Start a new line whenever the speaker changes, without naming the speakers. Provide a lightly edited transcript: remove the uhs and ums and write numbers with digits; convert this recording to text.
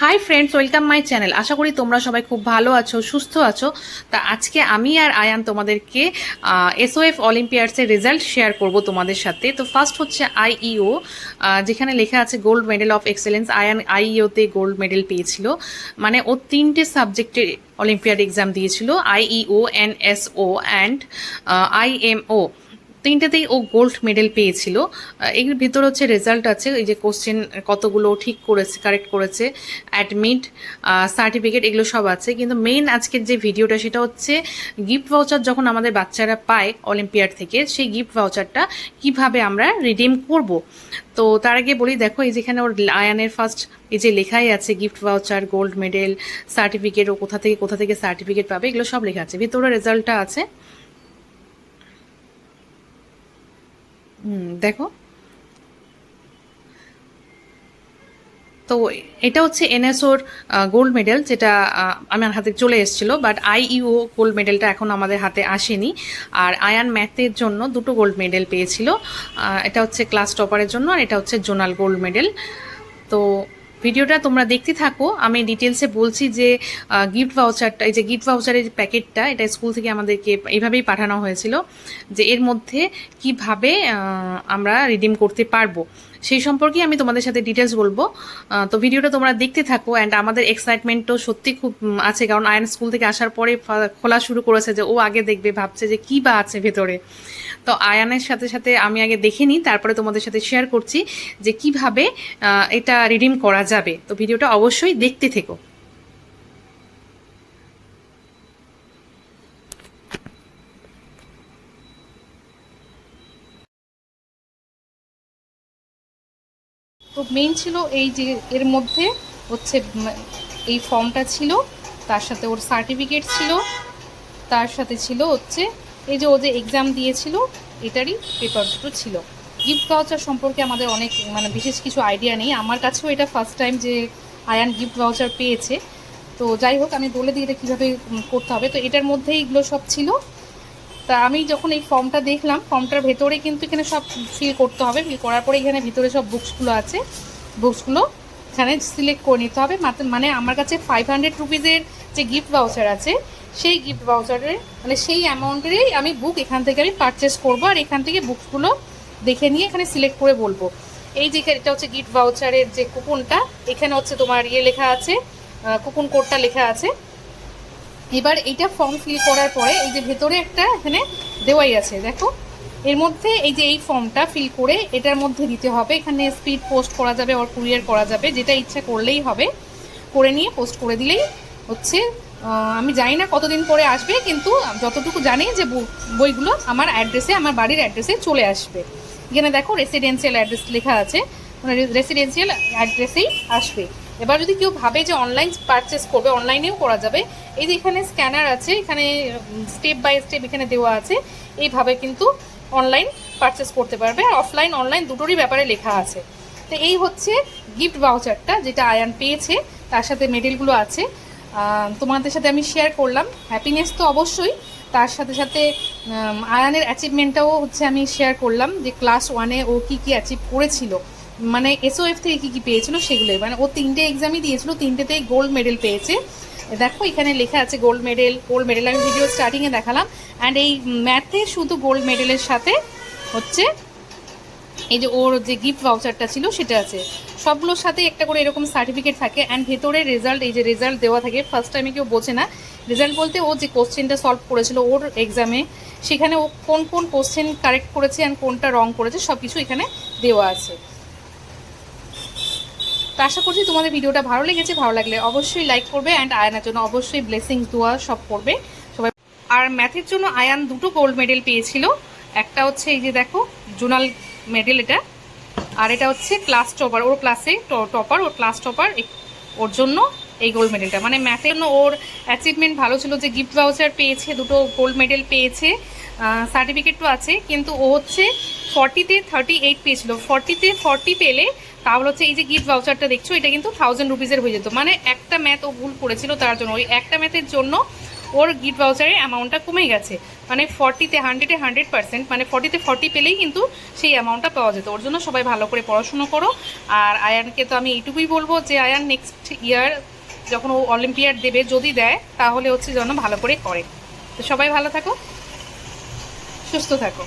High friends, welcome my channel. আশা করি তোমরা সবাই খুব ভালো আছো, সুস্থ আছো। তা আজকে আমি আর আয়ান তোমাদেরকে এসওএফ অলিম্পিয়াডসের রেজাল্ট শেয়ার করব তোমাদের সাথে। তো ফার্স্ট হচ্ছে আইইও, যেখানে লেখা আছে gold medal of excellence. Ayaan আইইওতে গোল্ড মেডেল পেয়েছিল, মানে ও 3টে সাবজেক্টে অলিম্পিয়াড এক্সাম দিয়েছিল, আইইও, এনএসও অ্যান্ড আইএমও। 3টেতেই ও গোল্ড মেডেল পেয়েছিল। এর ভিতরে হচ্ছে রেজাল্ট আছে, এই যে কোশ্চেন কতগুলো ঠিক করেছে, কারেক্ট করেছে, অ্যাডমিট, সার্টিফিকেট, এগুলো সব আছে। কিন্তু মেইন আজকের যে ভিডিওটা সেটা হচ্ছে গিফট ভাউচার যখন আমাদের বাচ্চারা পায় অলিম্পিয়াড থেকে, সেই গিফট ভাউচারটা কিভাবে আমরা রিডিম করব। তো তার আগে বলি, দেখো এই যেখানে ওর আয়ানের ফার্স্ট এই যে লেখাই আছে gift voucher, gold medal, certificate, ও কোথা থেকে সার্টিফিকেট পাবে, এগুলো সব লেখা আছে। ভিতরে রেজাল্টটা আছে, দেখো। তো এটা হচ্ছে এনএসওর গোল্ড মেডেল, যেটা আমার হাতে চলে এসেছিলো, বাট আইইও গোল্ড মেডেলটা এখন আমাদের হাতে আসেনি। আর আয়ান ম্যাথের জন্য 2টো গোল্ড মেডেল পেয়েছিল। এটা হচ্ছে ক্লাস টপারের জন্য, আর এটা হচ্ছে জোনাল গোল্ড মেডেল। তো ভিডিওটা তোমরা দেখতে থাকো, আমি ডিটেলসে বলছি যে গিফট ভাউচারটা, এই যে গিফট ভাউচারের প্যাকেটটা, এটা স্কুল থেকে আমাদেরকে এইভাবেই পাঠানো হয়েছিল, যে এর মধ্যে কিভাবে আমরা রিডিম করতে পারবো সেই সম্পর্কে আমি তোমাদের সাথে ডিটেলস বলবো। তো ভিডিওটা তোমরা দেখতে থাকো। অ্যান্ড আমাদের এক্সাইটমেন্টও সত্যি খুব আছে, কারণ আয়ন স্কুল থেকে আসার পরে খোলা শুরু করেছে, যে ও আগে দেখবে, ভাবছে যে কী বা আছে ভেতরে। তো আয়ানের সাথে সাথে আমি আগে দেখে নিই, তারপরে তোমাদের সাথে শেয়ার করছি যে কিভাবে এটা রিডিম করা যাবে। তো ভিডিওটা অবশ্যই দেখতে থেকো। তো মেইন ছিল এই যে এর মধ্যে হচ্ছে এই ফর্মটা ছিল, তার সাথে ওর সার্টিফিকেট ছিল, তার সাথে ছিল হচ্ছে এই যে ও যে এক্সাম দিয়েছিল এটারই পেপার দুটো ছিল। গিফট ভাউচার সম্পর্কে আমাদের অনেক বিশেষ কিছু আইডিয়া নেই, আমার কাছেও এটা ফার্স্ট টাইম যে আয়ান গিফট ভাউচার পেয়েছে। তো যাই হোক, আমি বলে দিই এটা কীভাবে করতে হবে। তো এটার মধ্যেই এগুলো সব ছিল। তা আমি যখন এই ফর্মটা দেখলাম, ফর্মটার ভেতরে কিন্তু এখানে সব ফিল করতে হবে, ফিল করার পরে এখানে ভিতরে সব বুকসগুলো আছে, বুকসগুলো এখানে সিলেক্ট করে নিতে হবে। মানে আমার কাছে 500 রুপিজের যে গিফট ভাউচার আছে, সেই গিফট ভাউচারের সেই অ্যামাউন্টেরই আমি বুক এখান থেকে আমি পারচেস করবো, আর এখান থেকে বুকসগুলো দেখে নিয়ে এখানে সিলেক্ট করে বলবো। এই যে এটা হচ্ছে গিফট ভাউচারের যে কুপনটা, এখানে হচ্ছে তোমার লেখা আছে, কুপন কোডটা লেখা আছে। এবার এইটা ফর্ম ফিল করার পরে এই যে ভেতরে একটা এখানে দেওয়াই আছে, দেখো। এর মধ্যে এই যে এই ফর্মটা ফিল করে এটার মধ্যে দিতে হবে। এখানে স্পিড পোস্ট করা যাবে, আর কুরিয়ার করা যাবে, যেটা ইচ্ছা করলেই হবে। করে নিয়ে পোস্ট করে দিলেই হচ্ছে, আমি জানি না কতদিন পরে আসবে, কিন্তু যতটুকু জানি যে বইগুলো আমার অ্যাড্রেসে, আমার বাড়ির অ্যাড্রেসে চলে আসবে। এখানে দেখো রেসিডেন্সিয়াল অ্যাড্রেস লেখা আছে, রেসিডেন্সিয়াল অ্যাড্রেসেই আসবে। এবার যদি কেউ ভাবে যে অনলাইন পারচেস করবে, অনলাইনেও করা যাবে। এই যে এখানে স্ক্যানার আছে, এখানে স্টেপ বাই স্টেপ এখানে দেওয়া আছে, এইভাবে কিন্তু অনলাইন পারচেস করতে পারবে। আর অফলাইন অনলাইন দুটোরই ব্যাপারে লেখা আছে। তো এই হচ্ছে গিফট ভাউচারটা, যেটা আয়ান পেয়েছে, তার সাথে মেডেলগুলো আছে। তোমাদের সাথে আমি শেয়ার করলাম। হ্যাপিনেস তো অবশ্যই, তার সাথে সাথে আয়ানের অ্যাচিভমেন্টটাও হচ্ছে আমি শেয়ার করলাম, যে ক্লাস 1-এ ও কী কী অ্যাচিভ করেছিল, এসওএফ থেকে কী কী পেয়েছিল সেগুলোই। ও 3টে এক্সামই দিয়েছিল, 3টেতেই গোল্ড মেডেল পেয়েছে। দেখো এখানে লেখা আছে গোল্ড মেডেল আমি ভিডিও স্টার্টিংয়ে দেখালাম। অ্যান্ড এই ম্যাথে শুধু গোল্ড মেডেলের সাথে হচ্ছে এই যে ওর যে গিফট ভাউচারটা ছিল সেটা আছে। সবগুলোর সাথে একটা করে এরকম সার্টিফিকেট থাকে। অ্যান্ড ভেতরে রেজাল্ট, এই যে রেজাল্ট দেওয়া থাকে। ফার্স্ট টাইমে কেউ বোঝে না রেজাল্ট বলতে, ও যে কোশ্চেনটা সলভ করেছিল ওর এক্সামে, সেখানে ও কোন কোন কোশ্চেন কারেক্ট করেছে অ্যান্ড কোনটা রং করেছে, সব কিছু এখানে দেওয়া আছে। তো আশা করছি তোমাদের ভিডিওটা ভালো লেগেছে। ভালো লাগলে অবশ্যই লাইক করবে, অ্যান্ড আয়ানের জন্য অবশ্যই ব্লেসিংস দোয়া সব করবে সবাই। আর ম্যাথের জন্য আয়ান 2টো গোল্ড মেডেল পেয়েছিল। একটা হচ্ছে এই যে দেখো জোনাল মেডেল এটা, আর এটা হচ্ছে ক্লাস টপার, ওর ক্লাসে টপার, ওর ক্লাস টপার, ওর জন্য এই গোল্ড মেডেলটা। ম্যাথের জন্য ওর অ্যাচিভমেন্ট ভালো ছিল, যে গিফট ভাউচার পেয়েছে, 2টো গোল্ড মেডেল পেয়েছে, সার্টিফিকেটও আছে। কিন্তু ও হচ্ছে 40-তে 38 পেয়েছিল। 40-তে 40 পেলে তাহলে হচ্ছে এই যে গিফট ভাউচারটা দেখছো, এটা কিন্তু 1000 রুপিজের হয়ে যেত। একটা ম্যাথ ও ভুল করেছিল, তার জন্য ওই একটা ম্যাথের জন্য ওর গিফট ভাউচারের অ্যামাউন্টটা কমে গেছে, মানে 40-তে 100% মানে 40-তে 40 পেলেই কিন্তু সেই অ্যামাউন্টটা পাওয়া যেত। ওর জন্য সবাই ভালো করে পড়াশুনো করো। আর আয়ানকে তো আমি এইটুকুই বলবো যে আয়ান নেক্সট ইয়ার যখন ও অলিম্পিয়াড দেবে, যদি দেয় তাহলে হচ্ছে যেন ভালো করে করে। তো সবাই ভালো থাকো, সুস্থ থাকো।